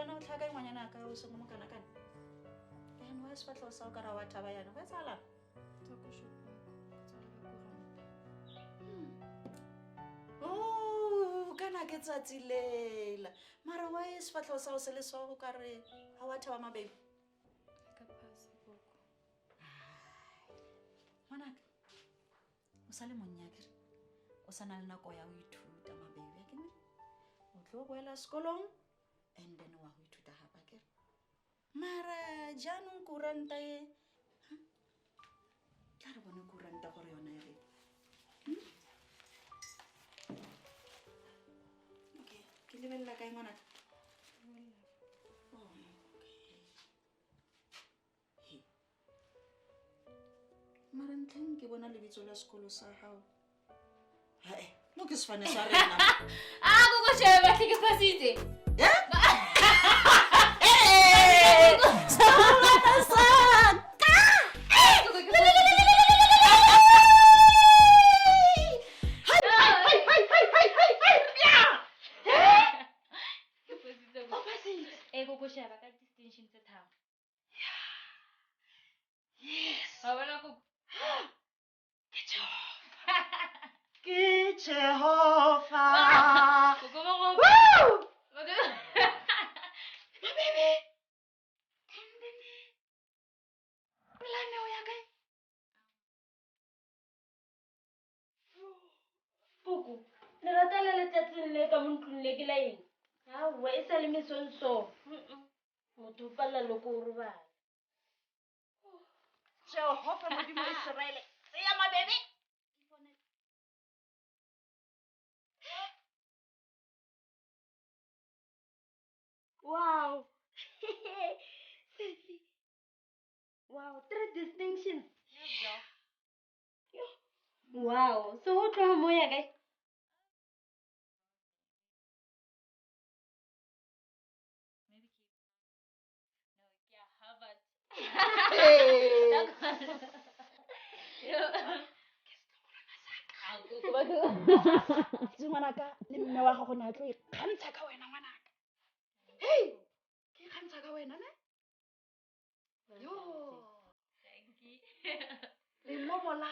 wena o tlhaka ngwanyana ka o seng mo kana kana and wa sefatlo sa o ka ra wa thaba yana ba tsala kana ke tsatsi lela mara wa sefatlo sa o se le so o ka re ha wa thaba mabebi ka phasa boko ngwanaka o sa le monnyakere o sa na le nako ya ho ithuta mabebi ya kene o tlo boela sekolong and then wa ho ithuta hapa kere mara jaanong kuranta e tla re bone kuranta gore yona ya re okay ke lebella kae ngwanaka mara ntlheng ke bona lebitso la sekolo sa hao hae mo ke sefane sa rena go shebe batle ke phasitse go sheba ka distinction tse tharo yes wa bona go ke Jehova go mo go baby and then plane o ya kae Puku le rata le letsatsing le ka montlong le ke la eng ha wa e sa le mesonso motho pala lo go robala Jehova modimo Israele ya mabebe wow wow 3 distinctions wow so ho tloha mo ya kae ngwanaka le mme wa gago na tlo ikgantsha ka wena ngwanaka hey ke ikgantsha ka wena ne yo le lobola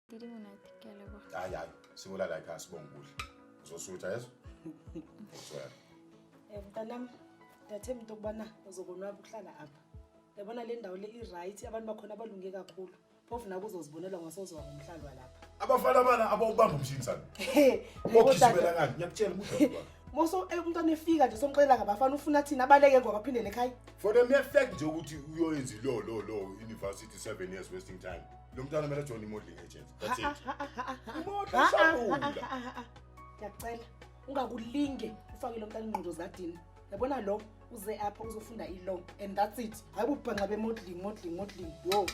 Didi monate ke a leboga hayi sibula la ekhaya sibonga ukudla uzosutha yeso uzwela mntanam ndiyathemba into yokubana uzokonwaba ukuhlala apha yabona le ndawo le i-right abantu bakhona abalunge kakhulu phofu nako uzozibonela ngasoziwa ngomhlalo walapha abafana bana abawubamba umshini sana ngokugijimela ngani ngiyakutshela ukuthi Moso umntwana efika nje somxelela ngabafana ufuna thina abaleke ngokwaphindele ekhaya. For the mere fact nje ukuthi uyoyenza lo university 7 years wasting time. Lo mntwana mele join i-modeling agency. That's it. Imoto shaqula. Ngiyacela ungakulinge ufake lo mntana ingqondo zadini. Yabona lo uze apha uzofunda i-law and that's it. Hayi ubhanqa be-modeling. Yo.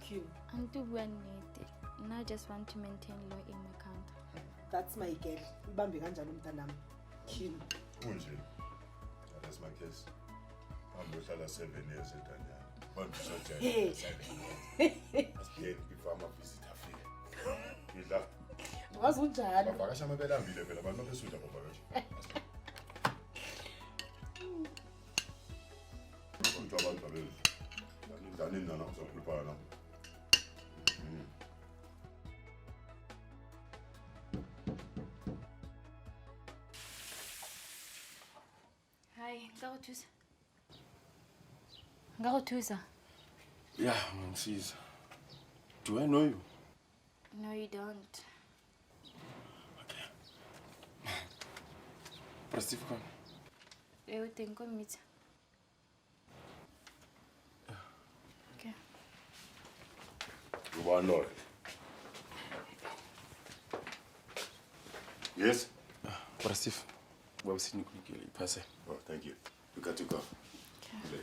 Q. Antubwanete. And I just want to maintain law in my country. That's my girl. Ubambe kanjalo umntanami. Q. Kunje. That's my case. I'm going to 7 years at Danyana. But so Hey. 7 years. Again, before my visit afike. Ngidla. Wazi unjalo. Bavakasha amabelambile phela abantu besuda bavakasha. Konke abantu abeli. Ngidlani nana uzokhuluphala na. Hi, Ngakuthusa. Yeah, Msiza. Do I know you? No, you don't. Okay. Steve khona? Eu tenho comida. Okay. Ubani? Yes? Steve, wabusini kunikele iphase. Oh, thank you. You got to go. Okay.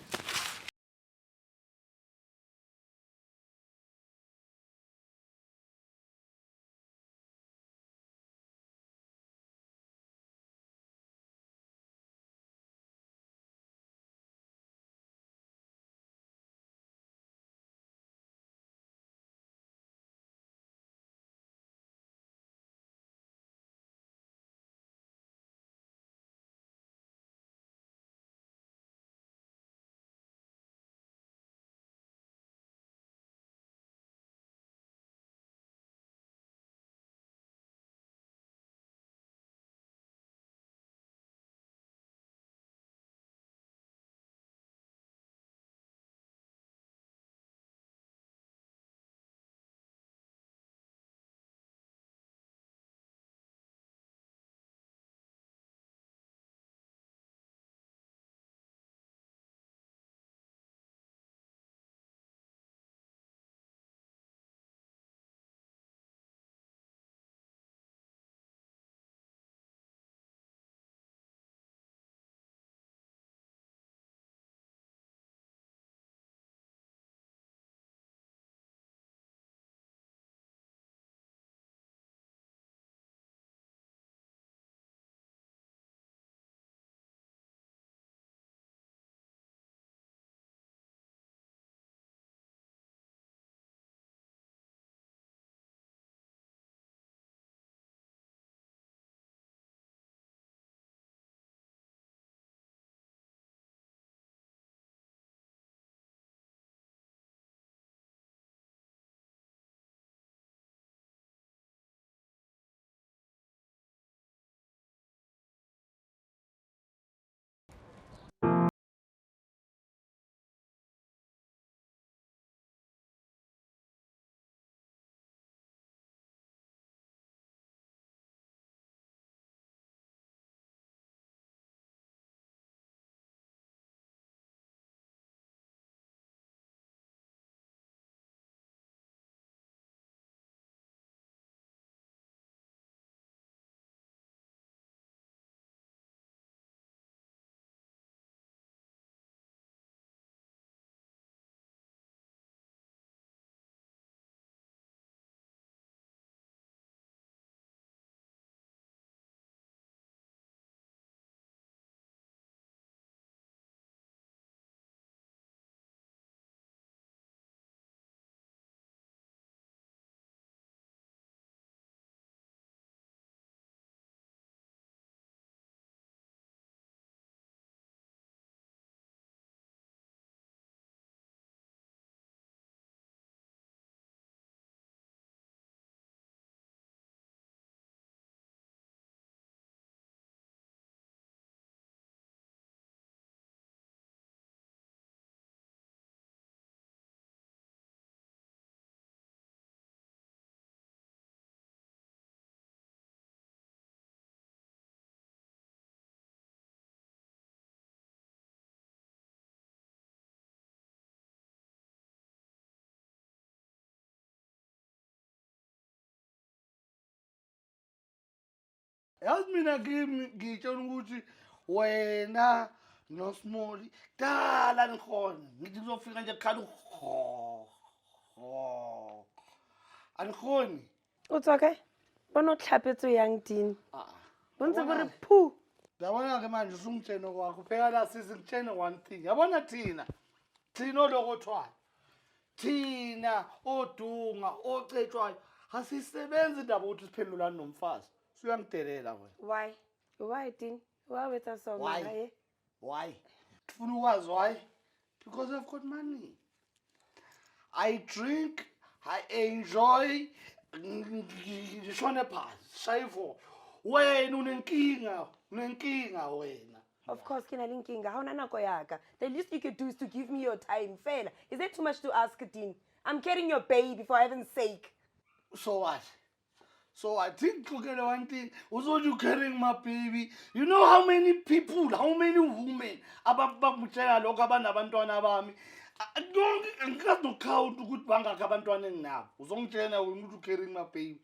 yazi mina ngitshela ukuthi wena noSmoli dala nikhona ngithi kuzofika nje kukhala anikhoni O tswa kae? Bona o tlhapetse yang Dean. Ah, Bontse bo re yabona- phu. yabona-ke manje usungitshene kwakho phela la sizingitshene one thing yabona thina olokothwayo thina odunga ocetshwayo asisebenzi indaba ukuthi siphendulane nomfazi suyangidelela wena Why? Why Dean? Why with us so Why? mara? why ufuna ukwazi why because I've got money I drink I enjoy ngishone phansi shayifo wena unenkinga wena Of course, kina linkinga. How nana koyaka? The least you could do is to give me your time. Fair. Is that too much to ask, Dean? I'm carrying your baby for heaven's sake. So what? So I think look at one thing. Also, you carrying my baby. You know how many people, how many women ababamutshela lokho abanabantwana bami. Angikazokhounta ukuthi bangakho abantwana enginabo. Uzongitshela wena ukuthi carrying my baby.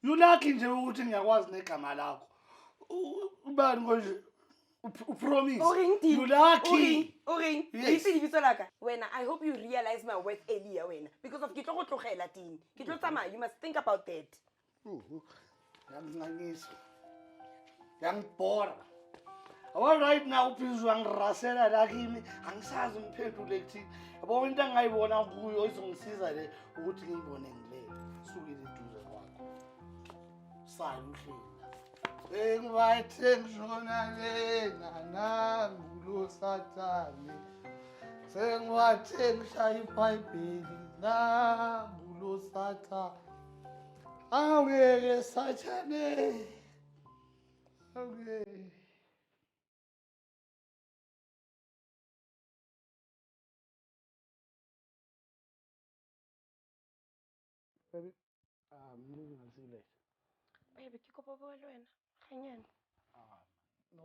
You lucky nje ukuthi ngiyakwazi negama lakho. Ubani konje? Promise. Oring, Dean. You lucky. Oring. Yes. When I hope you realize my worth earlier, when because of Kitlo Tlogela, Dean. Kitlo Tama, you must think about that. Yangibhora abo right now uphizwa ngirasela la kimi angisazi umphendule kuthini yabo into engayibona kuyo izongisiza le ukuthi ngiyibone ngilele sukile eduze kwakho sala uhleli engibathe ngishona lena nangulo sathane sengibathe ngishaya iBhayibheli nangulo sathane awungeke sathane okay baby moving on see you later Baby, ke kopa bua le wena. Ganyane. no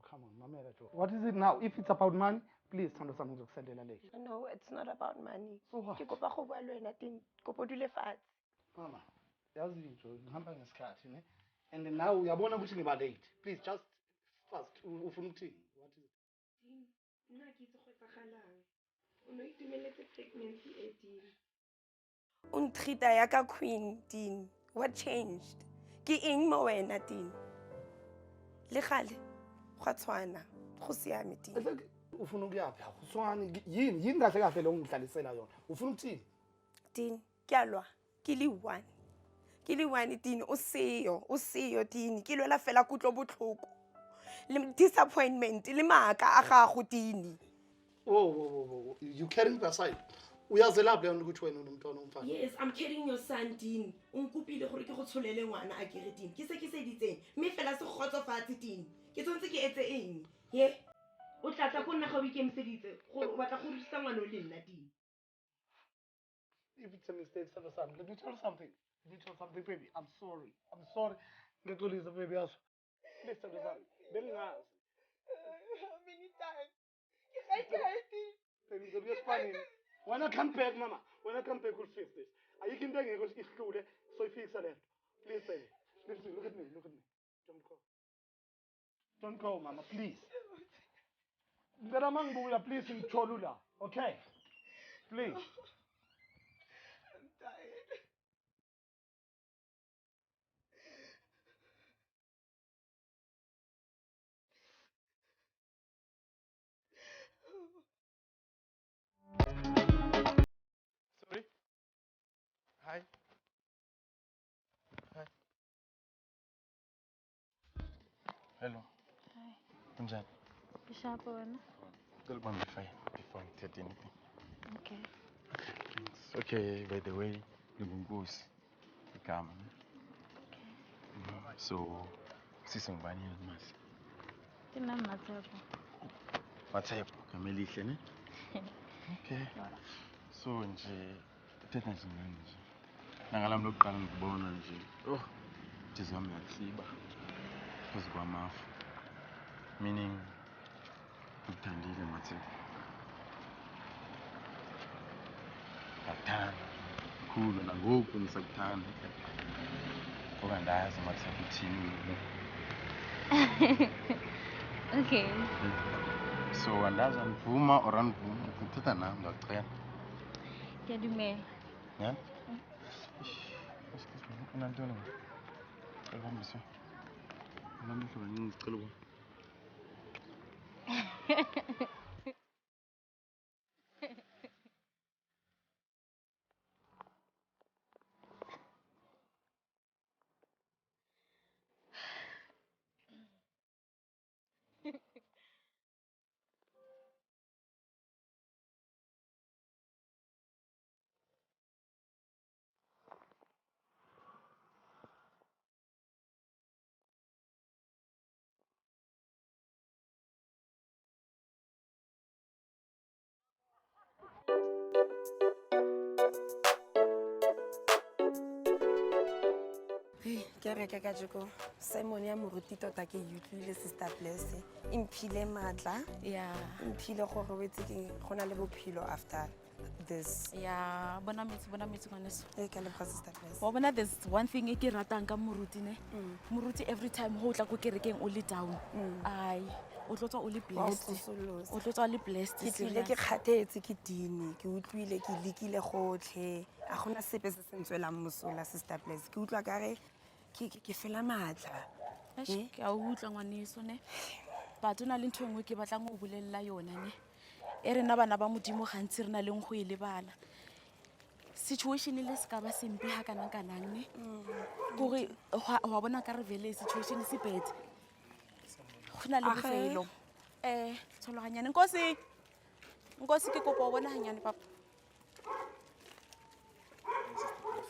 come on mamela Joe what is it now if it's about money please Thando Sami ngizokusendela later No, it's not about money. So what? Ke kopa go bua le wena, Dean. Kopa o dule fatshe. mama yazi nje ngihamba ngesikhathi ne and now uyabona ukuthi ngiba late please just fast ufuna ukuthini what is it Nna ke itse go tsagalang. O no itumeletse pregnancy e Dean. O ntreata ya ka queen, Dean. What changed? Ke eng mo wena, Dean? Le gale go tshwana go siame, Dean. ufuna ukuyaphi uswani yini kahle kahle lo ngidlalisela yona ufuna ukuthini Dean, ke a lwa. Ke le one. Ke le one, Dean. O seyo, Dean. Ke lwela fela kutlo botlhoko. Le disappointment le maaka a gago, Dean. oh you carrying the side uyazelaphi leyo ukuthi wena unomntwana omfana Yes, I'm carrying your son, Dean. O nkopile gore ke go tsholele ngwana a kere, Dean. Ke se ke seditseng. Mme fela se gotsofatse, Dean. Ke tsontse ke etse eng? Ye. O tlatsa go nna ga o ikemiseditse. Go batla go rusa ngwana o le nna, Dean. if it's a mistake Thando Sami let me tell you something baby I'm sorry ngixolisa baby yazo please Thando Sami bengingazi How many times? Ke baby ngizobuya esipanini when I come back mama when I come back we'll fix this ayikho into engeke isihlule soyifixa lento please baby listen look at me don't go mama please ngicela mangibuya please ngithole la okay please I'm tired. Sorry. Hi. Hi. Hello. Hi. Kunjani? Ishapo wena? Ngicela ubambe fine before ngithethe anything. Okay. Thanks. Okay, by the way, ngingumbusi. Igama. So, sisi ngibani mase? Ke nna Matshepo. Mathepho, igama elihle ne? Okay. So nje uthetha nje ngani nje? Nangalami lokuqala ngikubona nje. Oh, inhliziyo yami yasiba. Phezu kwamafu. Meaning ngikuthandile Mathepho. Ngakuthanda. Khulu nangoku ngisakuthanda. Ngoba ndazi Mathepho uthini. Okay. So andazi anivuma or anivuma uthetha nami ndiyacela. Ngiyadumela. Yeah? Excuse me, unantoni ngoku? Cela uhambise. Unamehlo kaningi ngicela ukubona. Hey, ke reka ka jeko. Simon ya moruti tota ke utlwile Sister Bless. Imphile matla. Yeah. Imphile gore o etse ke gona le bophelo after this. Yeah, bona metsi ngwaneso. Hey, ka leboga Sister Bless. Wa bona there's one thing e ke ratang ka moruti ne. Moruti every time ho tla go kerekeng o le down. Ai, o tlotswa o le blessed. O tlotswa o le blessed. Ke tlile ke kgathetse ke dini, ke utlwile ke lekile gotlhe. A gona sepe se se ntswelang mosola Sister Bless. Ke utlwa kare ke fela matla. Ke a utlwa ngwaneso ne. Batho na le ntho engwe ke batlang go bolella yona ne. E rena bana ba modimo gantsi rena leng go e lebala. Situation le se ka ba sempe ha kana ne. Gore wa bona ka re vele situation se bad. Go na le bofelo. Tshologanyane Nkosi ke kopa o bona hanyane papa.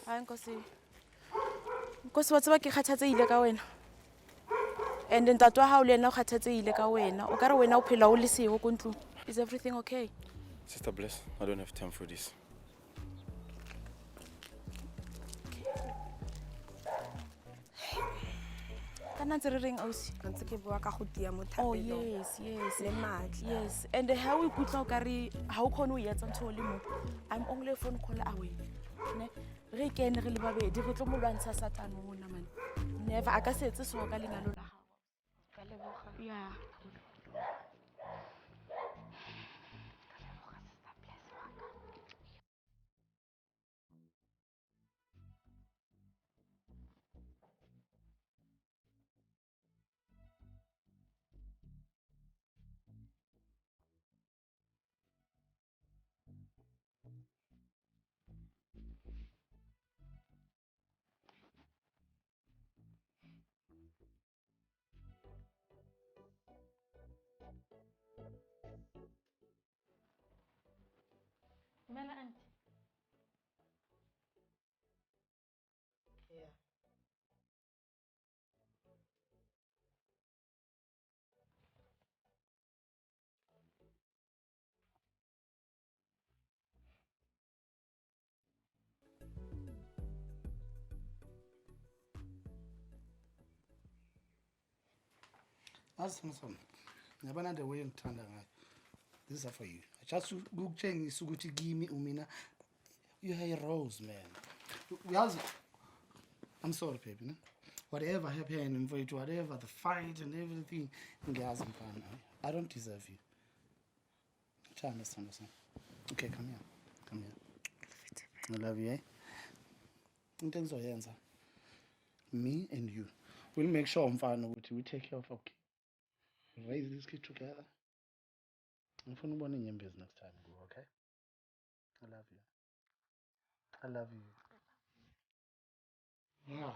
Ha Nkosi wa tseba ke kgathatseile ka wena. And ntate wa hao le ena o kgathatseile ka wena. O ka re wena o phela o le seo ko ntlong. Is everything okay? Sister Bless, I don't have time for this. Kana ntse re reng ausi? Ntse ke bua ka go tia mo Oh thapelong. yes. Le matla. Yes. And how we kutla o ka re ha o khone o yetsa ntho le mo. I'm only a phone call away. Ne? Re kene re le babedi re tlo mo lwantsha Satan mona man. Never aka se etse so ka lengalo la gago. Ka leboga. Yeah. Mela auntie. Yeah. Asimson, yabona the way ngithanda ngayo. These are for you. Just ukutshengisa ukuthi kimi umina you are a rose man. Yazi, I'm sorry baby, ne? Whatever happened for you, whatever the fight and everything, ngiyazi mfana. I don't deserve you. Thanda sithando sami. Okay, come here. I love you, eh? Into engizoyenza. Me and you. We'll make sure mfana ukuthi we take care of our kid. Raise this kid together. Ngifuna ubone inyembezi next time, okay? I love you. I love you. Wow.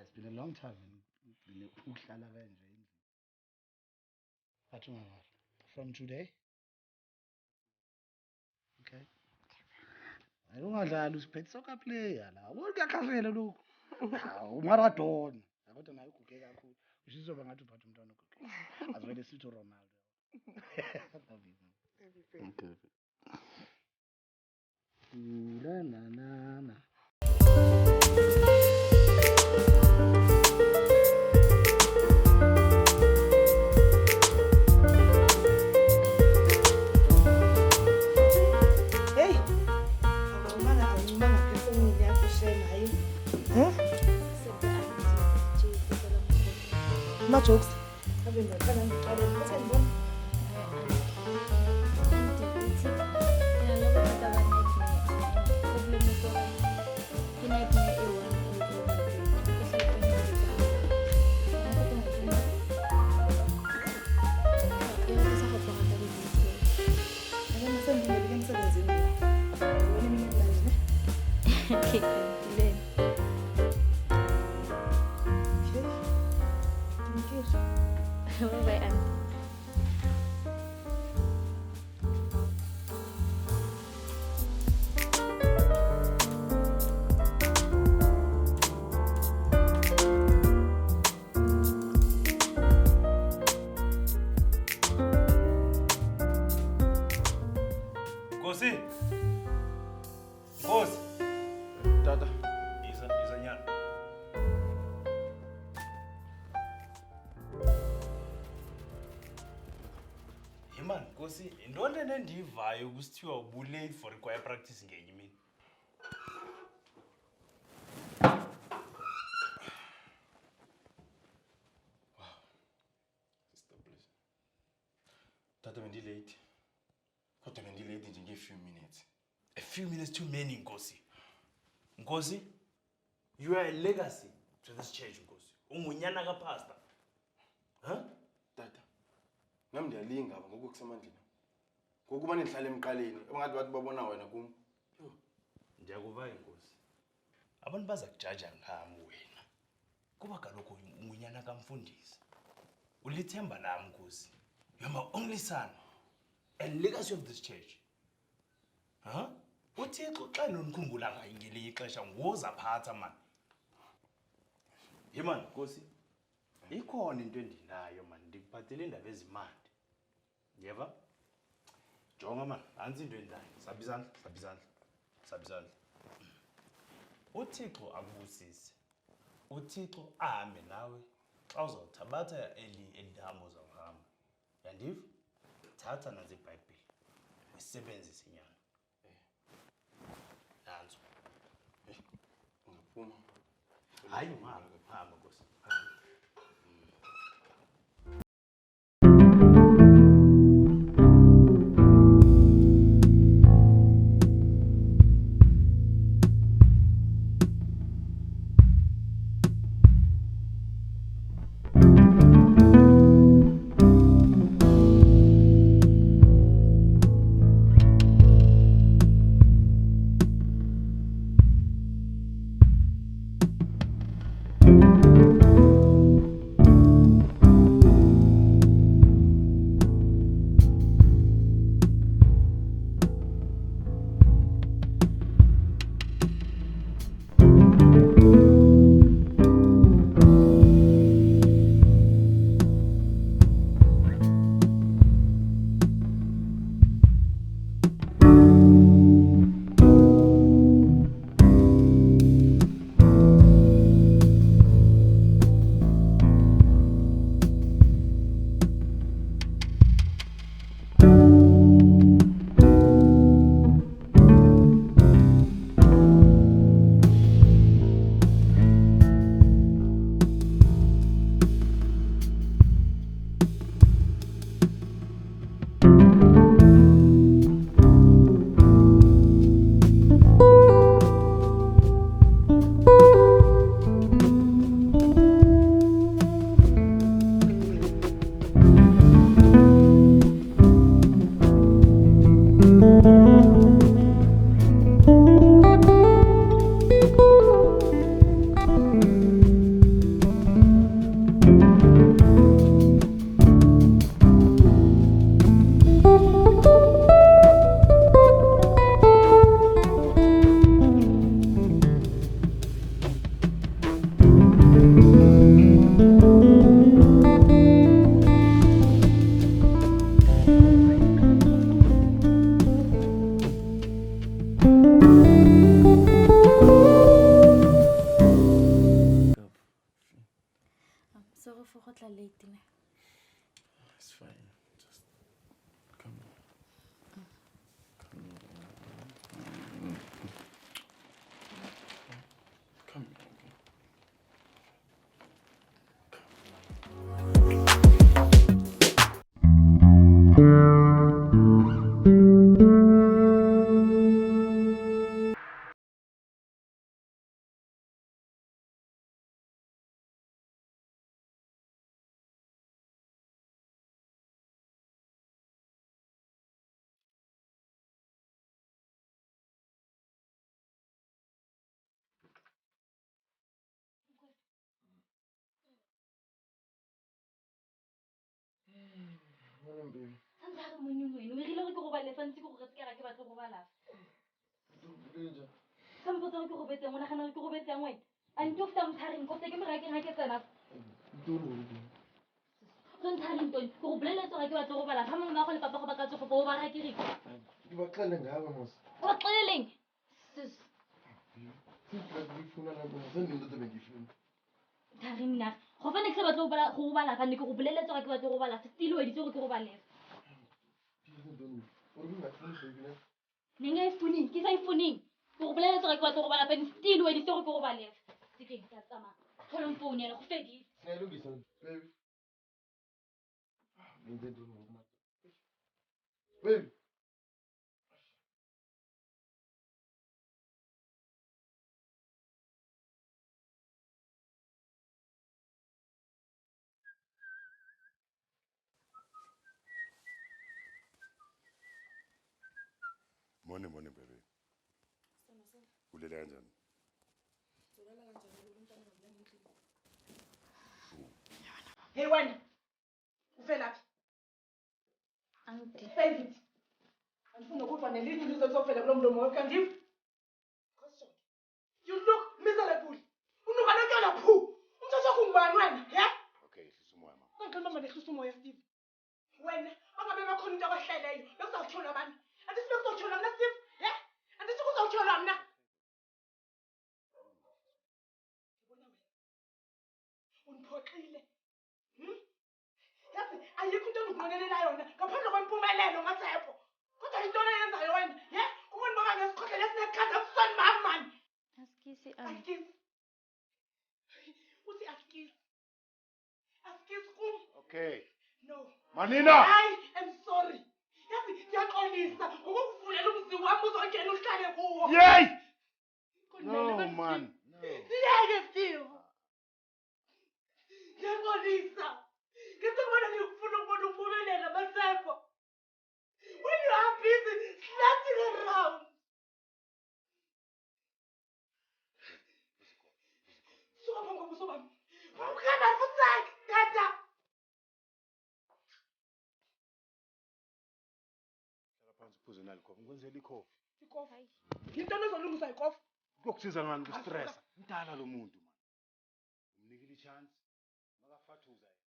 It's been a long time. Uhlala kanje endlini. But from today, okay? Ayungadlali usiphethe soccer player la. Ukuyakhavela lokho. Umaradona. Kodwa naye uguge kakhulu. Usizoba ngathi uphatha umntwana oguge. Azivele sithi Ronaldo. Okay. Na. Hey. Awumanga phefumula yakho shema hayi. amajokes abenza thana ngiqalele bese ngibona sengingibeke emsebenzini wena mina kulanje Okay, then. Bye-bye, Auntie. Nkosi. Nkosi. Tata. Iza nyana. Yimani Nkosi, intoni endiyivayo kusithiwa ubulate for choir practice ngenye imini? Sister, please. Tata, bendilate. Kodwa bendilate nje nge-few minutes. A few minutes too many, Nkosi. Nkosi, you are a legacy to this church, Nkosi. Ungunyana kapastor. Huh? Tata, nami ndiyalinga apha ngoku kusemandleni. Ngoku bani ndihlala emqaleni, abangathi bathi babona wena kum. Ndiyakuva Nkosi. Abantu baza kujaja ngami wena. Kuba kaloku ungunyana kamfundisi. Ulithemba lami Nkosi. You are my only son and legacy of this church. Huh? uThixo xa nonikhumbula ngayo ngelinye ixesha ngozaphatha man. Ye man Nkosi, ikhona into endinayo man, ndikuphathele indaba ezimandi. Yeva? Jonga man, nansi into endinayo. Sabizandla. uThixo akubusise. uThixo ahambe nawe xa uzawuthabatha eli hambo uzawuhamba. Yandiva? Thatha nazi iBhayibhile. Usebenzise inyanga. Nanzo. Ungaphuma. Hayi hamba Nkosi. Sorry for go tla late ne. It's fine. Just come here. Come here. Okay. Come. Morning, baby. Santsare monyeng wena, o erile gore ke go balefa ntse ke go retse ke ra ke batle go balafa. Sa mpotsa gore ke go betseng, o nagana gore ke go betseng wena? A nte o feta motshareng, ko ke mora ke ga ke tsena. So ntshareng Tony, ke go boleletse gore ke batle go balafa. Ha mongwe wa go le papa go ba ka tsogo bo ba ra ke reng. Ke batlele ngawe mos. O baxeleleng? Sis. Ngifuna la mos. Sendinto tebe ngifuna. Tharing na. Go fa ne ke se batle go balafa, ne ke go boleletse gore ke batle go balafa. Still we ditse gore ke go balefa. Nenga ifuning, ke sa ifuning. Ke go boleletse gore ke batle go balafa, still we ditse gore ke go balefa. Sekeng ka tsamaya. Tlhola phone yana go fedile. Ngiyalungisa baby. Ngenze ntoni ngokumathi? Baby. Morning, baby. Ulele kanjani? Hey wena. Uvelaphi? Auntie. Save it. Andifuna ukuva nelinye ilizwe lizofela kulo mlomo wakho kandiva. You look miserable. Unuka notyola phu. Umthetho wakho ngubani wena? Yeah? Okay, hlisa umoya mama. Ungixela mama nehlisa umoya Steve. Wena bangabe bakhona into akwahleleyo. Lokuzawuthula abantu. Andithi lokuzawuthula mna Steve. Yeah? Andithi kuzawuthula mna. Ngibona wena. Uniphoxile. Yazi ayikho into endikunqwenelela yona ngaphandle kwempumelelo ngatsepho. Kodwa yintoni eyenzayo wena? Yeah? Ubona baba ngesikhohlelo esinekhanda ebusweni bam mani. Askisi Askisi. Uthi askisi. Askisi kum. Okay. No. Manina! I am sorry. Yazi ndiyaxolisa ngokukuvulela umzi wam uzongena uhlale kuwo. Yay! No, man. No. Siyeke Steve. Ndiyaxolisa. Ngizobona ngikufuna ukubona uphumelela masepho. When you are busy slutting around. Suka phambi kobuso bami. Ukana futhi tata. Hlala phansi uphuze nali coffee. Ngikwenzela ikhofi. Ikofi. Yintoni ezolungisa ikofi? Kuyokusiza ngani kustress? Mdala lo muntu man. Umnikile ichance. Makafathuza yena.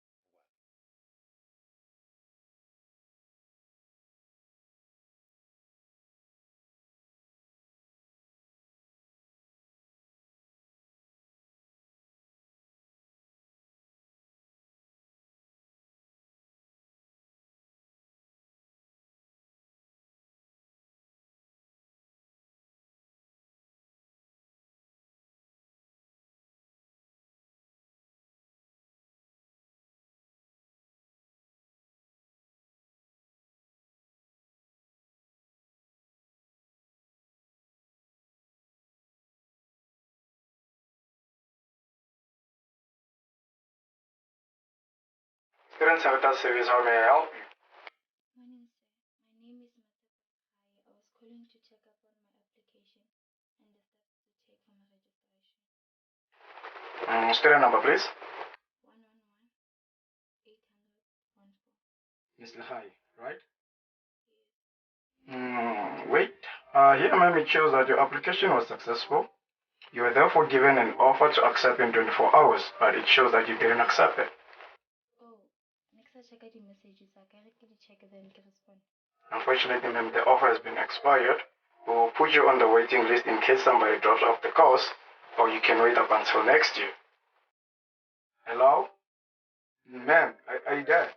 Student Center Service, how may I help you? Morning, sir. My name is Mateko Kai. I was calling to check up on my application and the steps to take for my registration. Student number, please. 111-800-14. Ms. Lahai, right? Wait. Here, ma'am, it shows that your application was successful. You were therefore given an offer to accept in 24 hours, but it shows that you didn't accept it. Oh, next I check the messages. I can check then respond. Unfortunately, ma'am, the offer has been expired. We'll put you on the waiting list in case somebody drops off the course, or you can wait up until next year. Hello? Ma'am, are you there?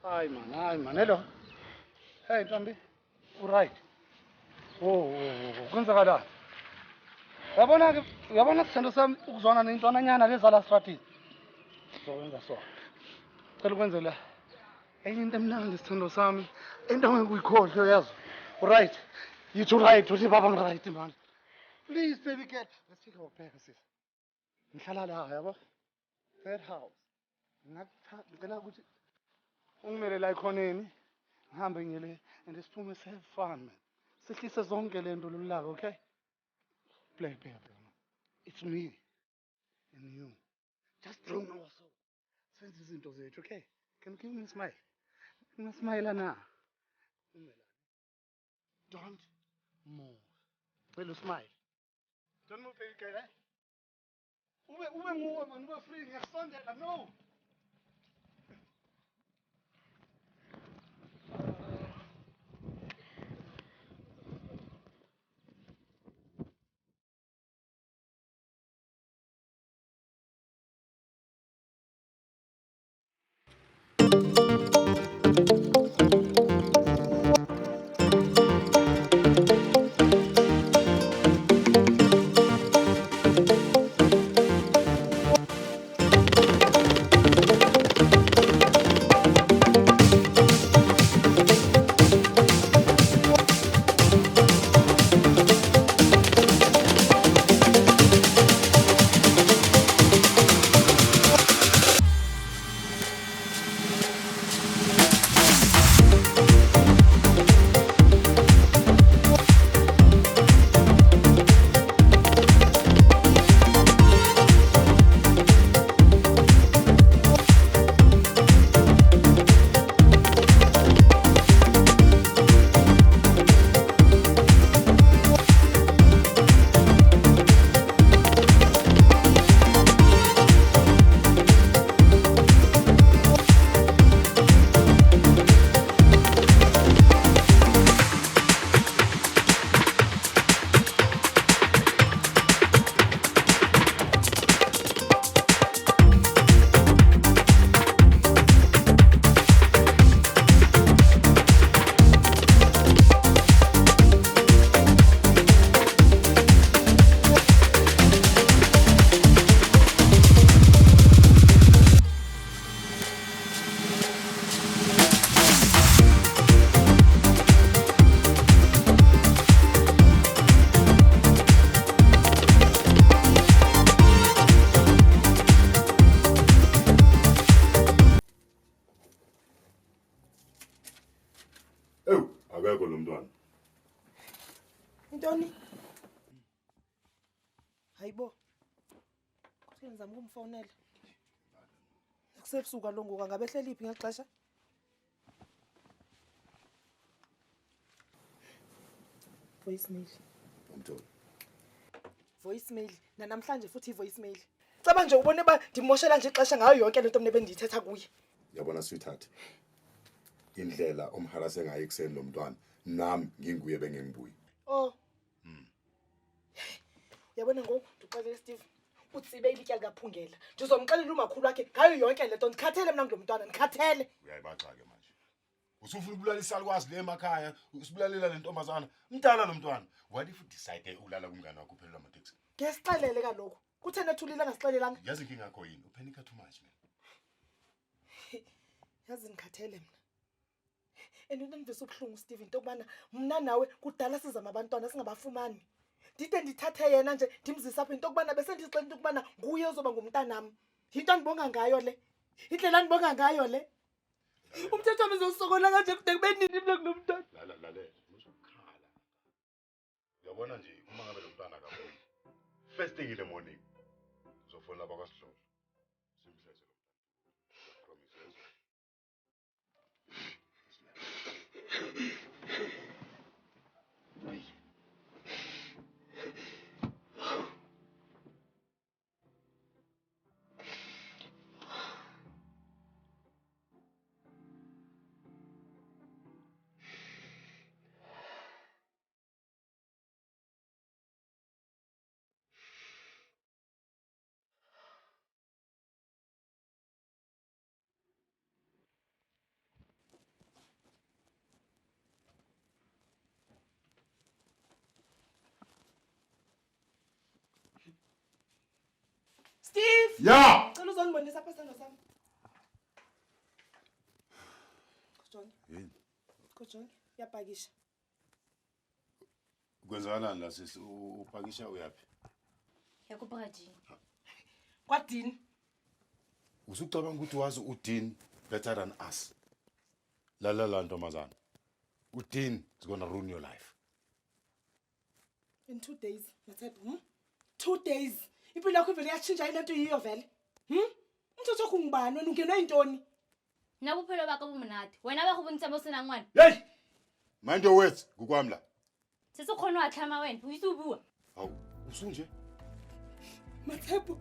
Hayi man, hello. Hey Ntombi, uright? Kwenzakalani? Uyabona sithando sami ukuzwana nentwananyana lezala stratini. Zokwenza so. Cela ukwenzela enye into emnandi sithando sami. Into engikuyikhohle uyazi. Uright? Yithi uright, uthi baba ngiright man. Please baby girl, let's take our back sis. Ngihlala la yabo. Third house. Ngicela ukuthi ungimele la ekhoneni. Ngihambe ngiyele and siphume have fun man. Sihlise zonke lento lulaka, okay? Play. It's me and you. Just drown our soul. Senze izinto zethu, okay? Can you give me a smile? Give me a smile now. Don't move. Will you smile? Don't move, baby girl, eh? Ube nguwe man, ube free, ngiyasondela, no. Akekho lo mntwana. Intoni? Hayibo. Kutheni ngizama ukumfonela? Kusebusuka lo ngoku ngabe ehleli phi ngexesha? Voicemail. Umntwana. Voicemail. Namhlanje futhi voicemail. Caba nje ubone ba ndimoshela nje ixesha ngayo yonke lento mne bendiyithetha kuye. Yabona sweetheart. Indlela omharase ngayo ekseni lo mntwana nami nginguye bengengibuyi. Oh. Yabona ngoku ndiqale Steve. Utsibe ilitya likaphungela. Ndizomxelela umakhulu wakhe ngayo yonke lento ndikhathele mina ngomntwana ndikhathele. Uyayibaxa ke manje. Usufuna ukubulala isalukazi le emakhaya, usibulalela le ntombazana. Mntana lo mntwana. What if you decide ukulala kumngane wakho uphelele amateksi? Ngesixelele kaloku. Kuthena ethulile ngasixelelanga. Yazi inkinga yakho yini? Uphanika too much man. Yazi ngikhathele mina. Into enivisa ubuhlungu Steve into kubana mina nawe kudala sizama abantwana singabafumani. Ndide ndithathe yena nje ndimzisa apha into kubana bese ndixela into kubana nguye ozoba ngumntanami. Into andibonga ngayo le. Indlela andibonga ngayo le. Umthetho wami uzosokola kanje kude kube nini mina kunomntana. Lalela, uzokukhala. Uyabona nje uma ngabe lo mntwana akabuyi. First thing in the morning. Uzofona lapha kwaSihlobo. Simhleze lo mntwana. Promise. Ya! Cela uzongibonisa apha isandla sami. Kujonge. Yini? Kujonge. Uyapakisha. Kwenzakalani la sisi? Upakisha uyaphi? Yakubhajini. Kwadini. Usucabanga ukuthi wazi uDean better than us. La ntombazana. uDean is going to ruin your life. In 2 days, Matshepo. 2 days. Impilo yakho vele yatshintsha ile nto yiyo vele. Umthetho kungibani wena ungenwe yintoni? Nna bophelo ba ka bo monate. Wena ba go bontse mo sena ngwana. Hey! Mind your words, kukwami la. Se se kgone wa tlhama wena. O itse o bua. Hawu, usunje? Matshepo.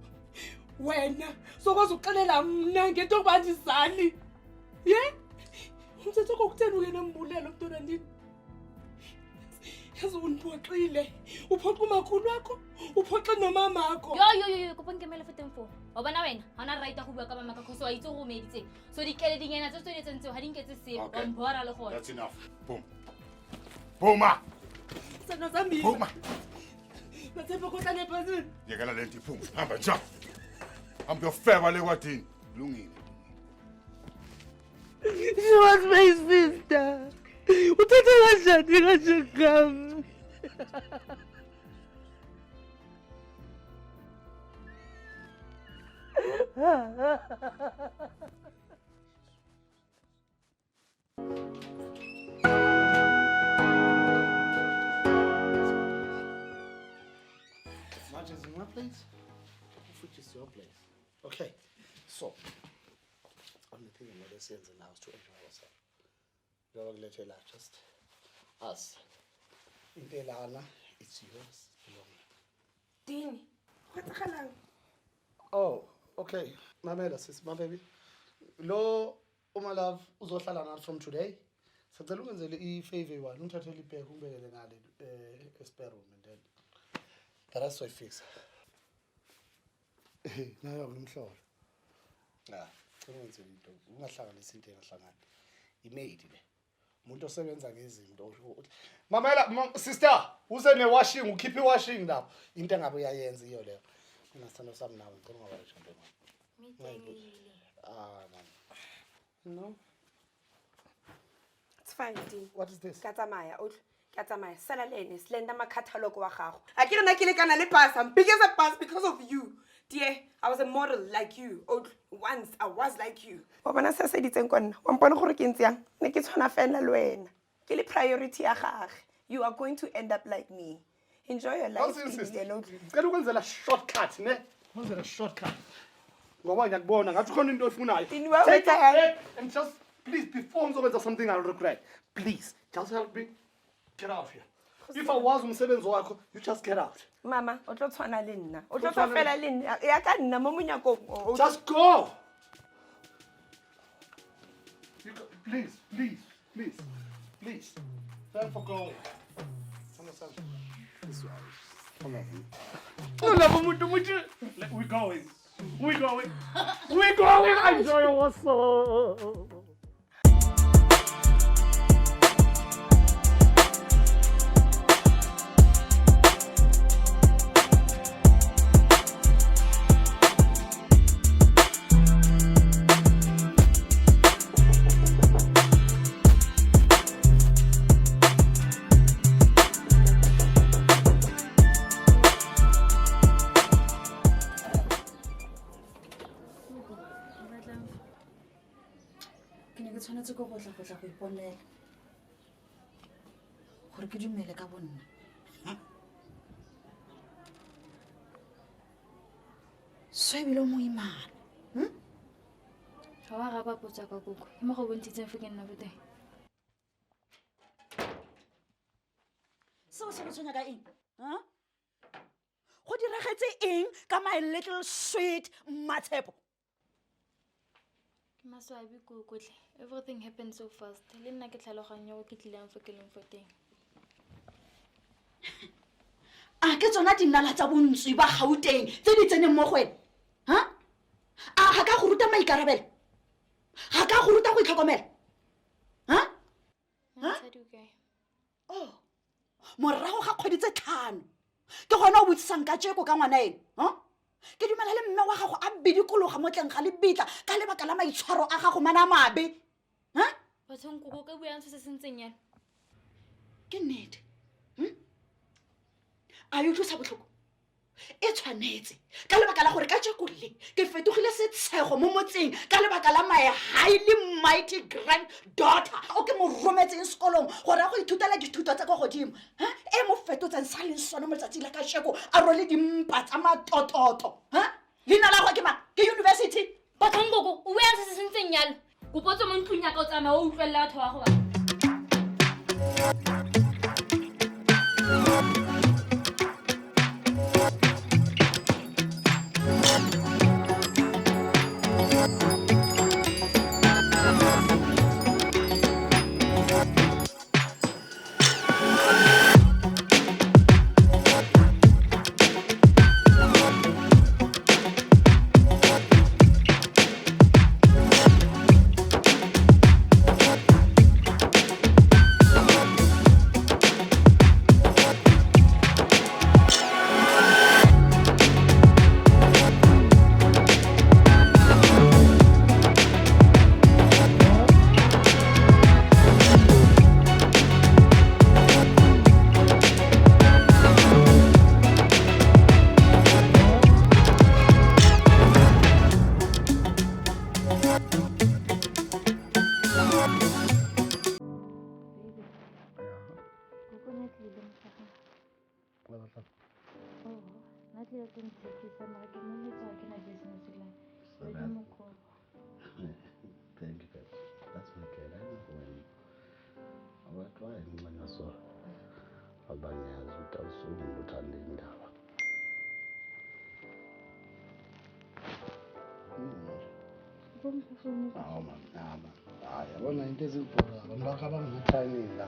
Wena sokwazi ukuxelela mna ngento yokuba ndizali. Ye? Umthetho kokutheni ungena mbulelo mntwana ndini? Yazi undiphoxile. Uphoxa umakhulu wakho, uphoxa nomama wakho. Yo, kopa nkemele feteng fo. Wa bona wena, ha ona right go bua ka mama ka khoso wa itse go meditse. So di kele dingena tse tsone tsentse ha di nketse se Okay. wa mbora le gona. That's enough. Boom. Booma! Sana zami. Booma! Matshepo ko tlane phasini. Yekela lento iphuma. Hamba nje. Hamba uyofeba le kwadini. Lungile. She was my sister. Uthathe kanjani kanje ngami? Much is in my place, which is your place. Okay, so only thing I'm gonna say now is to enjoy ourselves. Don't let it just us. Intelana, it's yours. Dini, what's happening? Oh, okay. Mamela sis, my baby. Lo, my love, uzohlala nathi from today. Sicela ungenzele i-favor one, ungithathele ibheke ungibekele ngale spare room and then the rest we fix. Nayo umhlolo. Cela ungenzele into, ungahlanganisi into engahlangani. I-maid le. Umuntu osebenza ngezinto. Mamela, sister, uze ne-washing, ukhiphe i-washing lapho. Into engabe uyayenza iyo leyo. Nginasithando sami nawe, ngicela ungabalisha nto mama. No. It's fine, Dini. What is this? Ka tsamaya, sala lene, slenda makatalogo wa gago. A ke rena ke lekana le pass, I'm big as a pass because of you. Dear, I was a model like you. Once I was like you. Wa bona se se ditseng konna. Wa mpona gore ke ntseng. Ne ke tshwana fela le wena. Ke le priority ya gagwe. You are going to end up like me. Enjoy your life. Ngicela ukwenzela shortcut, ne? Wenzela shortcut. Ngoba ngiyakubona ngathi khona into oyifunayo. Take that head and just please before ngizokwenza something I'll regret. Please, just help me get out of here. If I was umsebenzi wakho, you just get out. Mama, o tlo tshwana le nna. O tlo tlo fela le nna. Ya ka nna mo monyakong. Just go. Please. Thank for going. Come on. We're going. Enjoy yourself. Ke ne ke tshwanetse go go iponela gore ke dumele ka bonna. So ebile o moimana. Ga wa ga ba potsa ka koko. Ke mo go bontshitseng fe ke nna boteng. Seo se go tshwenya ka eng? Go diragetse eng ka my little sweet Matshepo? Maswabi kokotle. Everything happened so fast. Le nna ke tlhaloganya go ke tlilang fa ke leng fa teng. A ke tsona dinala tsa bontswi ba Gauteng tse di tseneng mo go wena. A ga ka go ruta maikarabelo? Ga ka go ruta go itlhokomela? Oh, morago ga kgwedi tse 5 ke gona o botsisang ka tsheko ka ngwana ene. ke dumela le mme wa gago a bidikologa mo tleng ga le bitla ka lebaka la maitshwaro a gago mana mabe bathong koko ka buang se se sentseng yana ke nnete a yo tlosa botlhoko e tshwanetse ka lebaka la gore ka tšekole ke fetogile setshego mo motseng ka lebaka la my highly mighty grand daughter o ke mo rometseng sekolong gore a go ithutela dithuto tsa kwa godimo e mo fetotseng sa leng sone mo letsatsi la ka sheko a role dimpa tsa matototo leina la go ke mang ke university bathong koko o buang se se sentseng yana kopotse mo ntlong ya ka o tsamaya o utlwelela batho ba go ba Thank you. That's okay. I know when I try and when I saw abanye utasuma uthanda indaba. Awu mama. Hayi yabona into ezibhola abantu bakho abangathani la.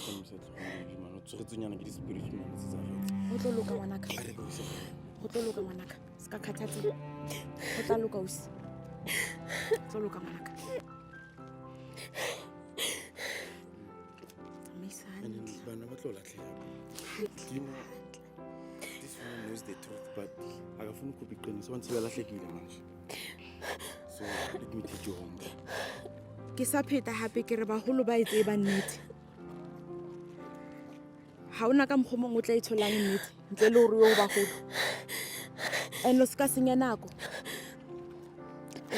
Go tlo loka ngwanaka. Go tlo loka ngwanaka. Ska khathatse. Go tla loka ausi. Go tlo loka ngwanaka. Bana ba tlo latlhega. You know, this woman knows the truth, but akafuni ukukhupha iqiniso abantu sebelahlekile manje. So let me take you home. Ke sa pheta hape ke re baholo ba etse ba nnete. Ha ona ka mkhomo o tla itsholang nnete ntle le hore yo baholo. And lo ska senya nako.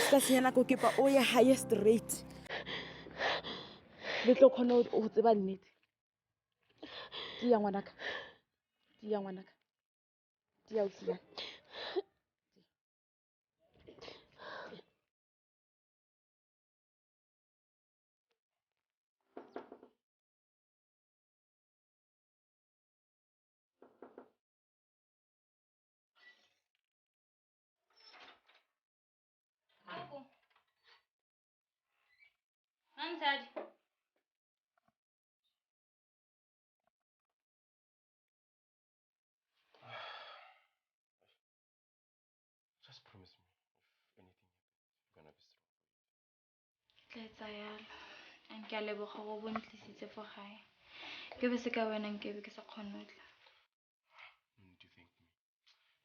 Ska senya nako ke pa o ye highest rate. Le tlo khona o tseba nnete. Tia ngwanaka. Tia ngwanaka. Tia o tsela. Ansadi. Just promise me if anything happens, you're gonna be strong. Tletsa yalo. And ke a leboga go bontlisitse fo gae. Ke be se ka wena nkebe ke sa kgone go tla. You need to thank me.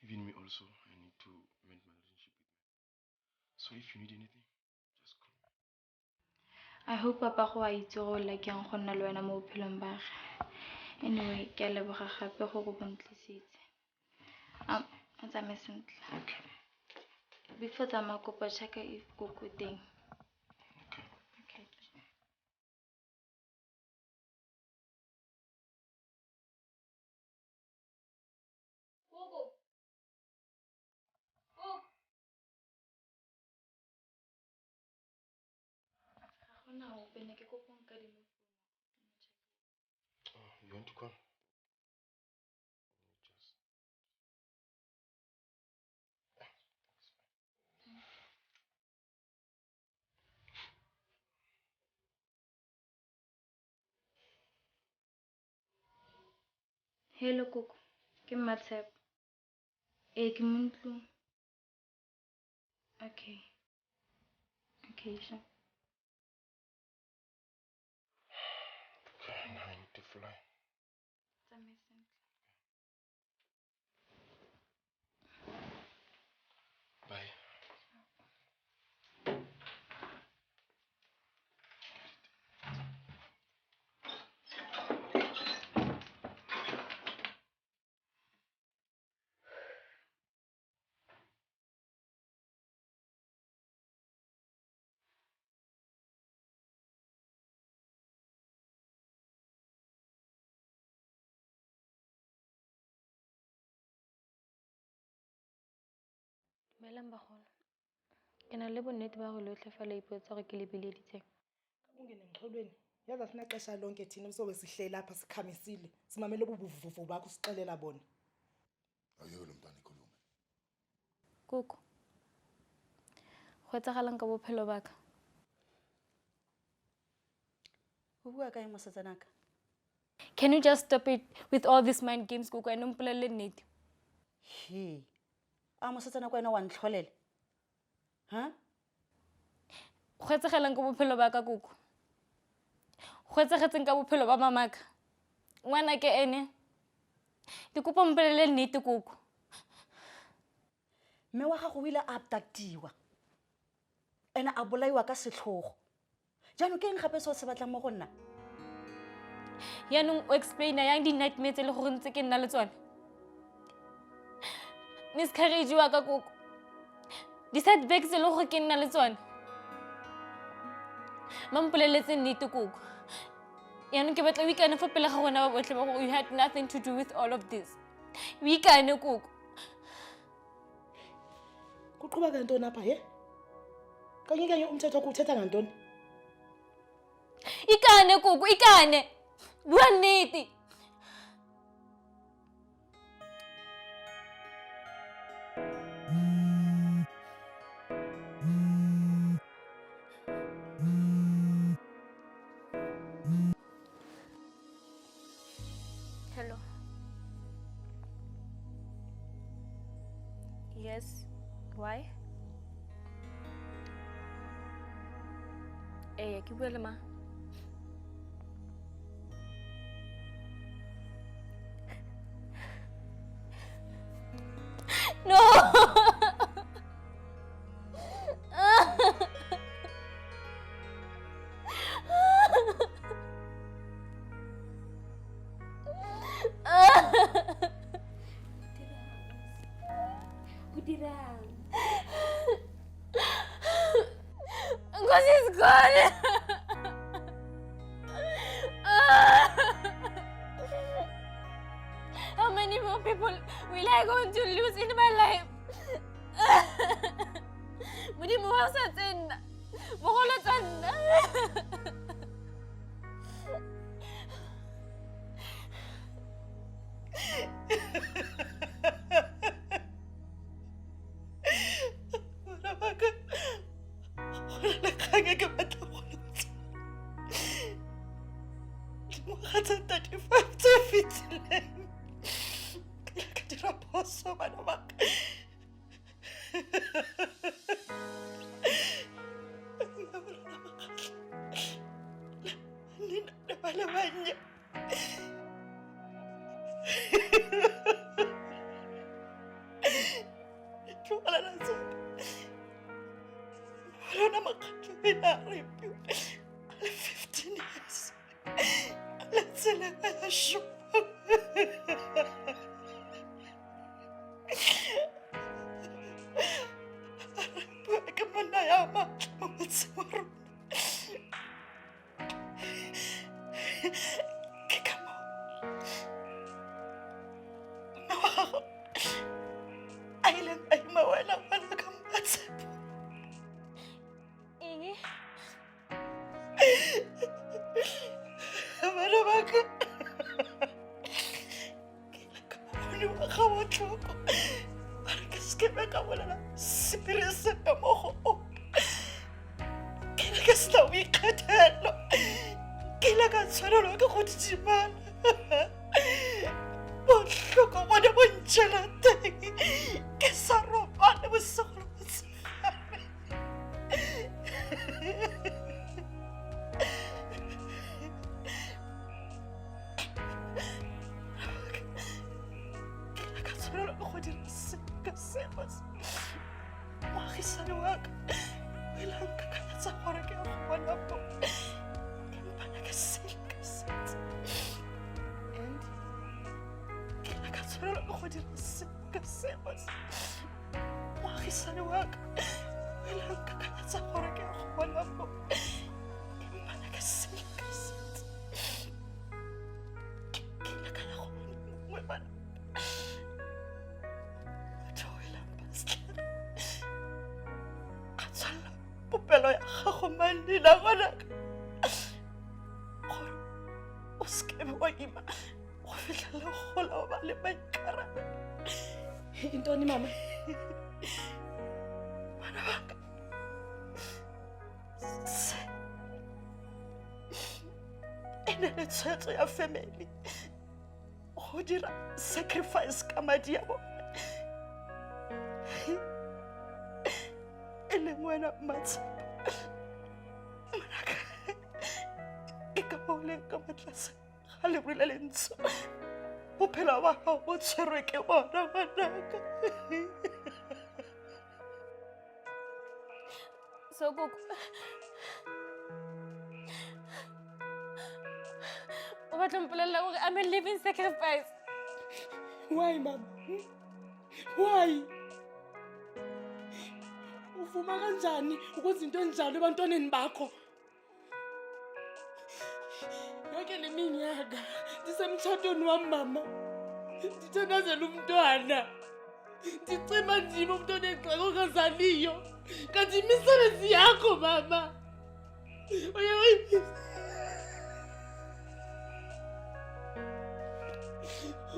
Even me also, I need to mend my relationship with me. So if you need anything, just call me. I hope papa go a itse go la ke ang go nna le wena mo bophelong ba ge. Anyway, ke a leboga gape go go bontlisitse. A tsamaye sentle. Okay. Before tsamaya kopa check if koko teng. Okay. Okay. Koko. Koko. Ga gona ope ne ke kopa nka di mo. Oh, you want to call? Just. Hello Koko. Ke Matsep. Ke mo ntlong. Okay. Okay, sure. Okay, now I need to fly. Tsamaye sentle. Bye. Melang bagolo. Ke na le bonnete ba go lotlhe fa la ipotsa gore ke le bileditseng. Ungene ngixolweni. Yazi asinexesha lonke thina sobe sihleli lapha sikhamisile. Simamele ubuvuvu bakho sixelela bona. Ayeke lo mntana ikhulume. Koko. Go etsagalang ka bophelo ba ka? O bua kae mosatsanaka? Can you just stop it with all these mind games, Koko? I don't play nnete. He. A mosatsanaka wena wa ntlholela. Ha? Go etsagalang ka bophelo ba ka, Koko? Go etsagetseng ka bophelo ba mamaka? Ngwana ke ene. Ke kopa mpolele nnete, Koko. Mme wa gago o ile a abductiwa. Ena a bolaiwa ka setlhogo. Jaanong ke eng gape se o se batlang mo go nna? Yaanong o explaina yang di-nightmares le gore ntse ke nna le tsone. Miscarriage wa ka, Koko. Di-setbacks le gore ke nna le tsone. Mampoleletse nnete, Koko. Yaanong ke batla o ikane fa pele ga rona ba botlhe ba gore you had nothing to do with all of this. O ikane, Koko. Kuqhubeka ngantoni apha he? Kanye umthetho ukuthetha ngantoni? Ikane, Koko, ikane. Bua nnete. ke bua le ma. No. Ngozi is gone. How many more people will I going to lose in my life? Modimo wa sa tsena. Bogolo tsana. Intoni mama? Ene tshwetso ya family. Go dira sacrifice ka madi ya bona. Ele ngwana Matshepo. Manaka. E ka boleng ka matlase. Ga le bula le ntso. Bophelo ba gago bo tshwerwe ke bona ngwanaka. So Koko, I'm a living sacrifice. Why, mama? Why? Uvuma kanjani ukuthi into enjalo ebantwaneni bakho? Yonke le minyaka ndisemtshatweni wami mama. Ndithandazela umntwana. Ndicima nzima umuntu onexhego ongazaliyo. Kanti imisebenzi yakho mama.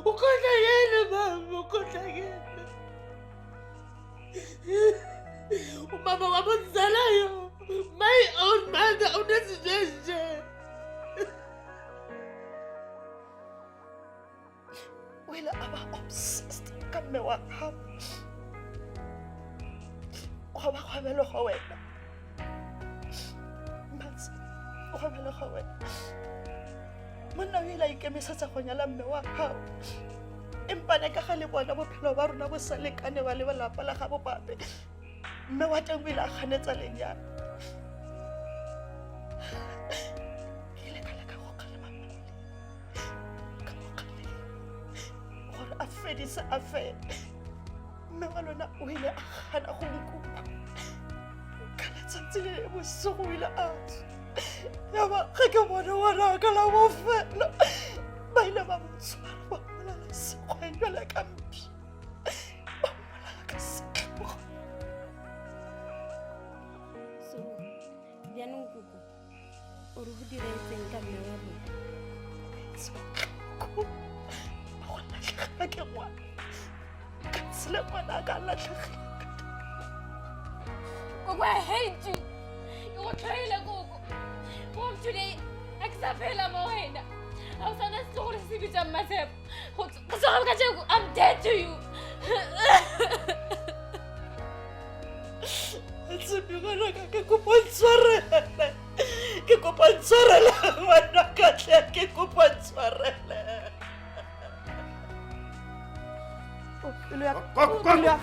Ukhohlakele mama, ukhohlakele. Umama wami ongizalayo, my own mother, unezinto nje. Wena aba obsessed ka mme wa gago. Go ba go wena. Matsi. go belega wena monna o ile a ikemisetsa go nyala mme wa gago empane ka ga le bona bophelo ba rona bo sa lekane ba le balapa la ga bopape mme wa teng o ile a ganetsa lenyalo ke ile ka leka go kgalema mmele ka mo kgalema gore a fedise a fele mme wa lona o ile a gana go nkopa ka letsatsi le le bosigo o ile a ya ba ga ke bona ngwana ka la bofelo ba ile ba motshwara ba mmolala sekgweng jwale ka mpi ba mmolala ka setlhogo So, bjanong koko, o re go diretseng ka mme wa rona? go latlhegela ke ngwana ka tsela ngwana a ka latlhegela Koko, I hate you. You were trying Koko. From today, akusafela mo wena. Awusana sitolo sibita myself. Kusaka kaje I'm dead to you. Tsebe ngwana ka ke kopa ntshwarele ke kopa ntshwarele ngwana ka tle ke kopa ntshwarele Go, go, go.